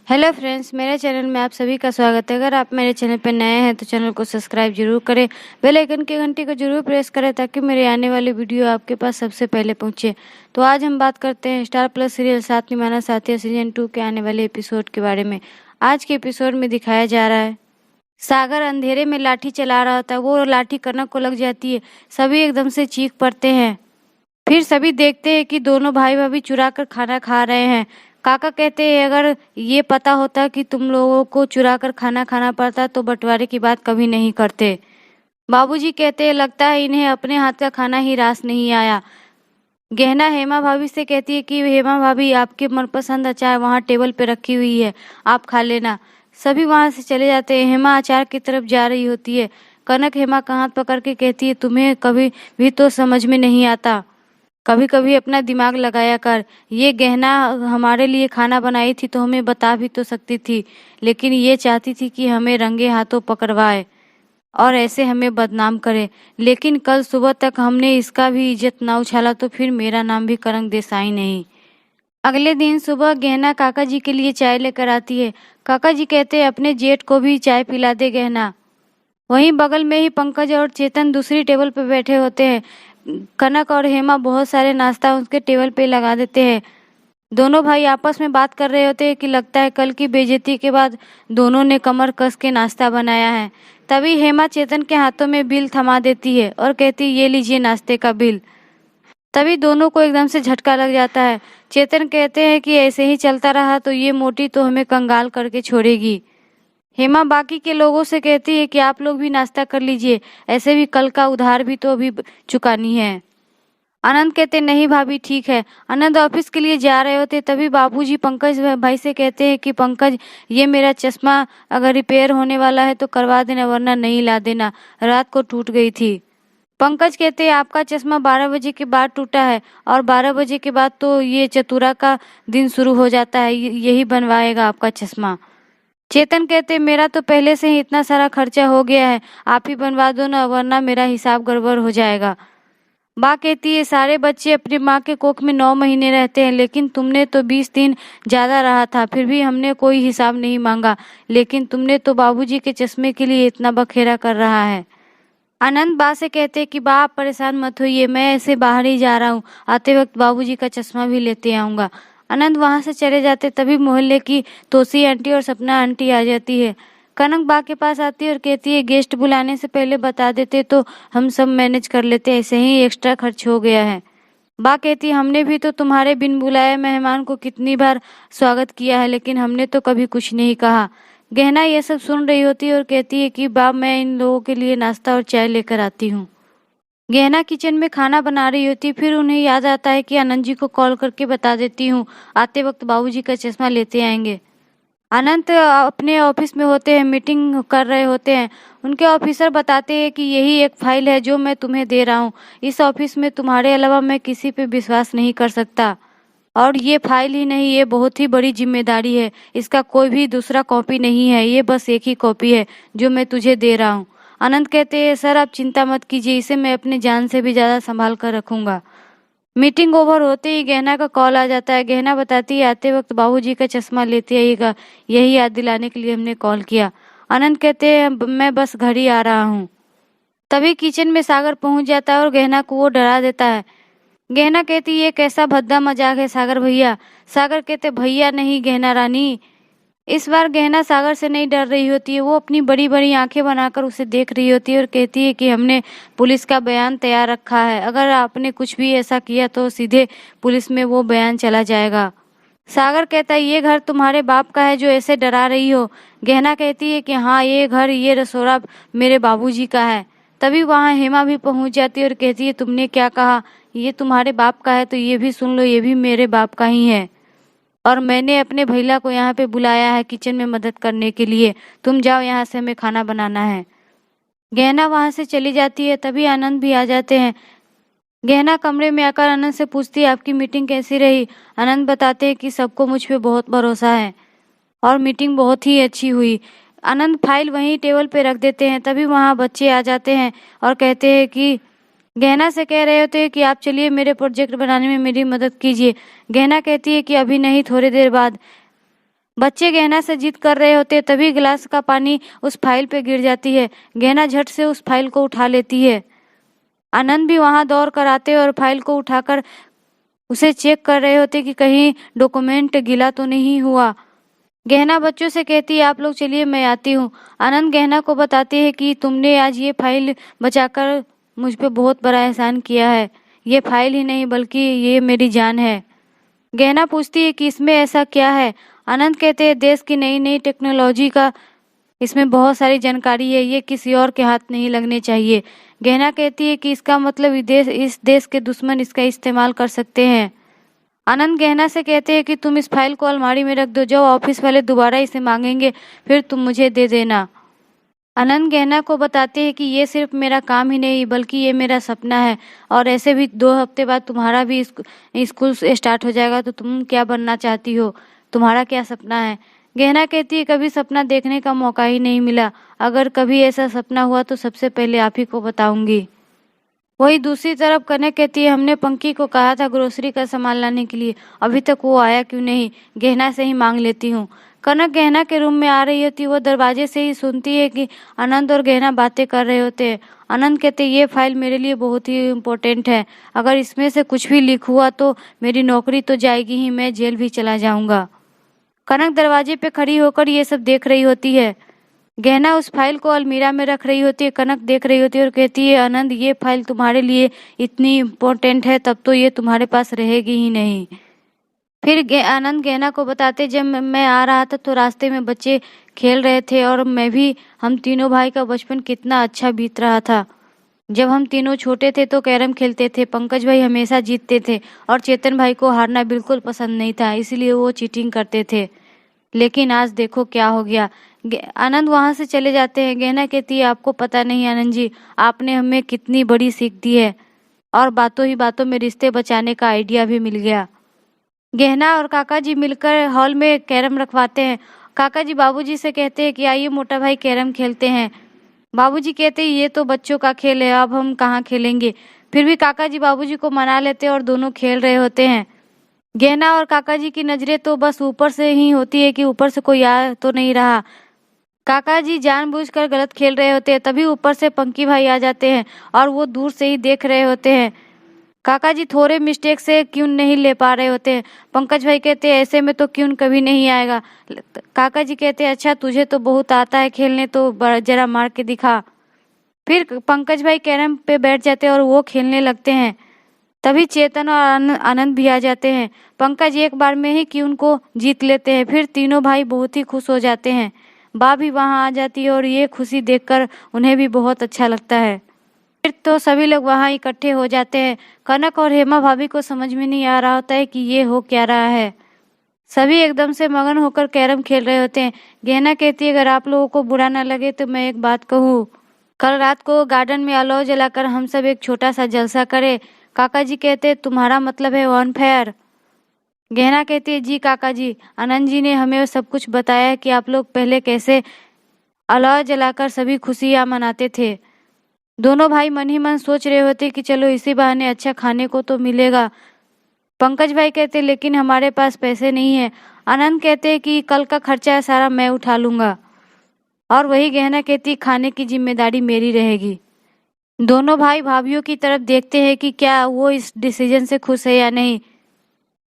Hello friends, मेरे channel में आप सभी का स्वागत है। अगर आप मेरे चैनल पर नए हैं तो चैनल को सब्सक्राइब जरूर करें, बेल आइकन की घंटी को जरूर प्रेस करें ताकि मेरे आने वाली वीडियो आपके पास सबसे पहले पहुंचे। तो आज हम बात करते हैं स्टार प्लस सीरियल साथ निभाना साथिया सीजन 2 के आने वाले एपिसोड के बारे में। आज के एपिसोड में दिखाया जा रहा है सागर अंधेरे में लाठी चला रहा था, वो लाठी कनक को लग जाती है। सभी एकदम से चीख पड़ते हैं। फिर सभी देखते हैं कि दोनों भाई भाभी चुरा कर खाना खा रहे हैं। काका कहते हैं अगर ये पता होता कि तुम लोगों को चुरा कर खाना खाना पड़ता तो बंटवारे की बात कभी नहीं करते। बाबूजी कहते हैं लगता है इन्हें अपने हाथ का खाना ही रास नहीं आया। गहना हेमा भाभी से कहती है कि हेमा भाभी आपके मनपसंद अचार वहाँ टेबल पे रखी हुई है, आप खा लेना। सभी वहां से चले जाते हैं। हेमा अचार की तरफ जा रही होती है। कनक हेमा का हाथ पकड़ के कहती है तुम्हें कभी भी तो समझ में नहीं आता, कभी कभी अपना दिमाग लगाया कर। ये गहना हमारे लिए खाना बनाई थी तो हमें बता भी तो सकती थी, लेकिन ये चाहती थी कि हमें रंगे हाथों पकड़वाए और ऐसे हमें बदनाम करे। लेकिन कल सुबह तक हमने इसका भी इज्जत ना उछाला तो फिर मेरा नाम भी करंग देसाई नहीं। अगले दिन सुबह गहना काका जी के लिए चाय लेकर आती है। काका जी कहते हैं अपने जेठ को भी चाय पिला दे गहना। वहीं बगल में ही पंकज और चेतन दूसरी टेबल पर बैठे होते हैं। कनक और हेमा बहुत सारे नाश्ता उसके टेबल पे लगा देते हैं। दोनों भाई आपस में बात कर रहे होते हैं कि लगता है कल की बेइज्जती के बाद दोनों ने कमर कस के नाश्ता बनाया है। तभी हेमा चेतन के हाथों में बिल थमा देती है और कहती ये लीजिए नाश्ते का बिल। तभी दोनों को एकदम से झटका लग जाता है। चेतन कहते हैं कि ऐसे ही चलता रहा तो ये मोटी तो हमें कंगाल करके छोड़ेगी। हेमा बाकी के लोगों से कहती है कि आप लोग भी नाश्ता कर लीजिए, ऐसे भी कल का उधार भी तो अभी चुकानी है। आनंद कहते नहीं भाभी ठीक है। आनंद ऑफिस के लिए जा रहे होते तभी बाबूजी पंकज भाई से कहते हैं कि पंकज ये मेरा चश्मा अगर रिपेयर होने वाला है तो करवा देना वरना नहीं ला देना, रात को टूट गई थी। पंकज कहते हैं आपका चश्मा 12 बजे के बाद टूटा है और 12 बजे के बाद तो ये चतुरा का दिन शुरू हो जाता है, यही बनवाएगा आपका चश्मा। चेतन कहते मेरा तो पहले से ही इतना सारा खर्चा हो गया है, आप ही बनवा दो ना वरना मेरा हिसाब गड़बड़ हो जाएगा। माँ कहती है सारे बच्चे अपनी माँ के कोख में 9 महीने रहते हैं, लेकिन तुमने तो 20 दिन ज्यादा रहा था, फिर भी हमने कोई हिसाब नहीं मांगा, लेकिन तुमने तो बाबूजी के चश्मे के लिए इतना बखेरा कर रहा है। आनंद बा से कहते कि बा आप परेशान मत होइए, मैं ऐसे बाहर ही जा रहा हूँ, आते वक्त बाबूजी का चश्मा भी लेते आऊंगा। आनंद वहां से चले जाते तभी मोहल्ले की तोसी आंटी और सपना आंटी आ जाती है। कनक बा के पास आती है और कहती है गेस्ट बुलाने से पहले बता देते तो हम सब मैनेज कर लेते, ऐसे ही एक्स्ट्रा खर्च हो गया है। बा कहती हमने भी तो तुम्हारे बिन बुलाए मेहमान को कितनी बार स्वागत किया है, लेकिन हमने तो कभी कुछ नहीं कहा। गहना ये सब सुन रही होती है और कहती है कि बा मैं इन लोगों के लिए नाश्ता और चाय लेकर आती हूँ। गहना किचन में खाना बना रही होती, फिर उन्हें याद आता है कि आनंद जी को कॉल करके बता देती हूँ, आते वक्त बाबूजी का चश्मा लेते आएंगे। अनंत अपने ऑफिस में होते हैं, मीटिंग कर रहे होते हैं। उनके ऑफिसर बताते हैं कि यही एक फाइल है जो मैं तुम्हें दे रहा हूँ, इस ऑफिस में तुम्हारे अलावा मैं किसी पे विश्वास नहीं कर सकता, और ये फाइल ही नहीं ये बहुत ही बड़ी जिम्मेदारी है, इसका कोई भी दूसरा कॉपी नहीं है, ये बस एक ही कॉपी है जो मैं तुझे दे रहा हूँ। अनंत कहते हैं सर आप चिंता मत कीजिए, इसे मैं अपने जान से भी ज्यादा संभाल कर रखूंगा। मीटिंग ओवर होते ही गहना का कॉल आ जाता है। गहना बताती है आते वक्त बाबूजी का चश्मा लेते आइएगा, यही याद दिलाने के लिए हमने कॉल किया। आनंद कहते हैं मैं बस घर ही आ रहा हूँ। तभी किचन में सागर पहुंच जाता है और गहना को वो डरा देता है। गहना कहती ये कैसा भद्दा मजाक है सागर भैया। सागर कहते भैया नहीं गहना रानी। इस बार गहना सागर से नहीं डर रही होती है, वो अपनी बड़ी बड़ी आंखें बनाकर उसे देख रही होती है और कहती है कि हमने पुलिस का बयान तैयार रखा है, अगर आपने कुछ भी ऐसा किया तो सीधे पुलिस में वो बयान चला जाएगा। सागर कहता है ये घर तुम्हारे बाप का है जो ऐसे डरा रही हो। गहना कहती है कि हाँ ये घर ये रसोड़ा मेरे बाबूजी का है। तभी वहाँ हेमा भी पहुंच जाती है और कहती है तुमने क्या कहा, ये तुम्हारे बाप का है तो ये भी सुन लो, ये भी मेरे बाप का ही है, और मैंने अपने भैया को यहाँ पे बुलाया है किचन में मदद करने के लिए, तुम जाओ यहाँ से, हमें खाना बनाना है। गहना वहां से चली जाती है। तभी आनंद भी आ जाते हैं। गहना कमरे में आकर आनंद से पूछती है आपकी मीटिंग कैसी रही। आनंद बताते हैं कि सबको मुझ पे बहुत भरोसा है और मीटिंग बहुत ही अच्छी हुई। आनंद फाइल वहीं टेबल पे रख देते हैं। तभी वहाँ बच्चे आ जाते हैं और कहते हैं कि गहना से कह रहे होते हैं कि आप चलिए मेरे प्रोजेक्ट बनाने में मेरी मदद कीजिए। गहना कहती है कि अभी नहीं, थोड़ी देर बाद। बच्चे गहना से जिद कर रहे होते तभी गिलास का पानी उस फाइल पे गिर जाती है। गहना झट से उस फाइल को उठा लेती है। आनंद भी वहां दौड़ कर आते और फाइल को उठाकर उसे चेक कर रहे होते कि कहीं डॉक्यूमेंट गीला तो नहीं हुआ। गहना बच्चों से कहती है आप लोग चलिए मैं आती हूँ। आनंद गहना को बताती है कि तुमने आज ये फाइल बचाकर मुझ पे बहुत बड़ा एहसान किया है। ये फाइल ही नहीं बल्कि ये मेरी जान है। गहना पूछती है कि इसमें ऐसा क्या है। आनंद कहते हैं देश की नई नई टेक्नोलॉजी का इसमें बहुत सारी जानकारी है, ये किसी और के हाथ नहीं लगने चाहिए। गहना कहती है कि इसका मतलब इस देश के दुश्मन इसका इस्तेमाल कर सकते हैं। आनंद गहना से कहते हैं कि तुम इस फाइल को अलमारी में रख दो, जब ऑफिस वाले दोबारा इसे मांगेंगे फिर तुम मुझे दे देना। आनंद गहना को बताते हैं कि ये सिर्फ मेरा काम ही नहीं बल्कि ये मेरा सपना है और ऐसे भी 2 हफ्ते बाद तुम्हारा भी स्कूल स्टार्ट हो जाएगा, तो तुम क्या बनना चाहती हो, तुम्हारा क्या सपना है। गहना कहती है कभी सपना देखने का मौका ही नहीं मिला, अगर कभी ऐसा सपना हुआ तो सबसे पहले आप ही को बताऊंगी। वही दूसरी तरफ कनक कहती है हमने पंकी को कहा था ग्रोसरी का सामान लाने के लिए, अभी तक वो आया क्यों नहीं, गहना से ही मांग लेती हूँ। कनक गहना के रूम में आ रही होती, वो दरवाजे से ही सुनती है कि आनंद और गहना बातें कर रहे होते हैं। आनंद कहते ये फाइल मेरे लिए बहुत ही इम्पोर्टेंट है, अगर इसमें से कुछ भी लीक हुआ तो मेरी नौकरी तो जाएगी ही, मैं जेल भी चला जाऊंगा। कनक दरवाजे पे खड़ी होकर ये सब देख रही होती है। गहना उस फाइल को अलमीरा में रख रही होती है। कनक देख रही होती है और कहती है आनंद ये फाइल तुम्हारे लिए इतनी इम्पोर्टेंट है तब तो ये तुम्हारे पास रहेगी ही नहीं। फिर आनंद गहना को बताते जब मैं आ रहा था तो रास्ते में बच्चे खेल रहे थे और मैं भी, हम तीनों भाई का बचपन कितना अच्छा बीत रहा था। जब हम तीनों छोटे थे तो कैरम खेलते थे, पंकज भाई हमेशा जीतते थे और चेतन भाई को हारना बिल्कुल पसंद नहीं था, इसलिए वो चीटिंग करते थे। लेकिन आज देखो क्या हो गया। आनंद वहां से चले जाते हैं। गहना कहती है आपको पता नहीं आनंद जी, आपने हमें कितनी बड़ी सीख दी है और बातों ही बातों में रिश्ते बचाने का आइडिया भी मिल गया। गहना और काका जी मिलकर हॉल में कैरम रखवाते हैं। काका जी बाबूजी से कहते हैं कि आइए मोटा भाई कैरम खेलते हैं। बाबूजी कहते हैं ये तो बच्चों का खेल है, अब हम कहाँ खेलेंगे। फिर भी काका जी बाबूजी को मना लेते हैं और दोनों खेल रहे होते हैं। गहना और काका जी की नजरें तो बस ऊपर से ही होती है कि ऊपर से कोई आ तो नहीं रहा। काका जी जानबूझकर गलत खेल रहे होते हैं, तभी ऊपर से पंकी भाई आ जाते हैं और वो दूर से ही देख रहे होते हैं। काका जी थोड़े मिस्टेक से क्यों नहीं ले पा रहे होते हैं। पंकज भाई कहते हैं ऐसे में तो क्यों कभी नहीं आएगा। काका जी कहते हैं अच्छा तुझे तो बहुत आता है खेलने, तो जरा मार के दिखा। फिर पंकज भाई कैरम पे बैठ जाते हैं और वो खेलने लगते हैं। तभी चेतन और आनंद भी आ जाते हैं। पंकज एक बार में ही कि उनको जीत लेते हैं। फिर तीनों भाई बहुत ही खुश हो जाते हैं। बा भी वहां आ जाती है और ये खुशी देखकर उन्हें भी बहुत अच्छा लगता है। फिर तो सभी लोग वहां इकट्ठे हो जाते हैं। कनक और हेमा भाभी को समझ में नहीं आ रहा होता है कि ये हो क्या रहा है। सभी एकदम से मगन होकर कैरम खेल रहे होते हैं। गहना कहती है अगर आप लोगों को बुरा ना लगे तो मैं एक बात कहूँ, कल रात को गार्डन में अलाव जलाकर हम सब एक छोटा सा जलसा करें। काका जी कहते तुम्हारा मतलब है वन फायर। गहना कहती है जी काका जी, आनंद जी ने हमें सब कुछ बताया कि आप लोग पहले कैसे अलाव जलाकर सभी खुशियां मनाते थे। दोनों भाई मन ही मन सोच रहे होते कि चलो इसी बहाने अच्छा खाने को तो मिलेगा। पंकज भाई कहते लेकिन हमारे पास पैसे नहीं है। आनंद कहते कि कल का खर्चा सारा मैं उठा लूंगा। और वही गहना कहती खाने की जिम्मेदारी मेरी रहेगी। दोनों भाई भाभीियों की तरफ देखते हैं कि क्या वो इस डिसीजन से खुश है या नहीं।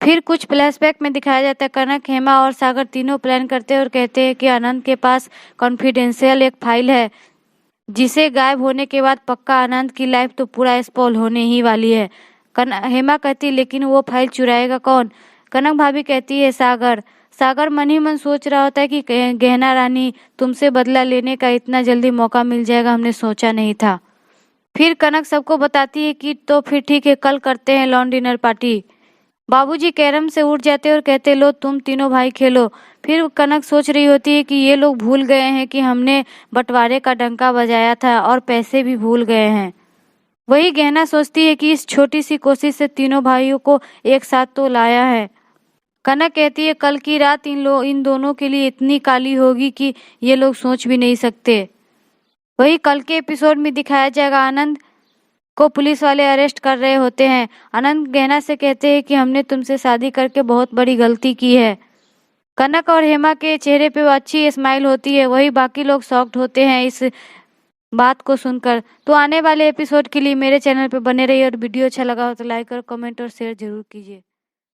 फिर कुछ फ्लैशबैक में दिखाया जाता है कनक, हेमा और सागर तीनों प्लान करते हैं और कहते हैं कि आनंद के पास कॉन्फिडेंशियल एक फाइल है जिसे गायब होने के बाद पक्का आनंद की लाइफ तो पूरा स्पॉइल होने ही वाली है। हेमा कहती लेकिन वो फाइल चुराएगा कौन। कनक भाभी कहती है सागर। सागर मन ही मन सोच रहा होता है कि गहना रानी तुमसे बदला लेने का इतना जल्दी मौका मिल जाएगा हमने सोचा नहीं था। फिर कनक सबको बताती है कि तो फिर ठीक है कल करते हैं लॉन डिनर पार्टी। बाबूजी कैरम से उठ जाते और कहते लो तुम तीनों भाई खेलो। फिर कनक सोच रही होती है कि ये लोग भूल गए हैं कि हमने बंटवारे का डंका बजाया था और पैसे भी भूल गए हैं। वही गहना सोचती है कि इस छोटी सी कोशिश से तीनों भाइयों को एक साथ तो लाया है। कनक कहती है कल की रात इन दोनों के लिए इतनी काली होगी कि ये लोग सोच भी नहीं सकते। वही कल के एपिसोड में दिखाया जाएगा आनंद को पुलिस वाले अरेस्ट कर रहे होते हैं। आनंद गहना से कहते हैं कि हमने तुमसे शादी करके बहुत बड़ी गलती की है। कनक और हेमा के चेहरे पे वो अच्छी स्माइल होती है, वही बाकी लोग शॉक्ड होते हैं इस बात को सुनकर। तो आने वाले एपिसोड के लिए मेरे चैनल पे बने रहिए और वीडियो अच्छा लगा हो तो लाइक और कमेंट और शेयर जरूर कीजिए।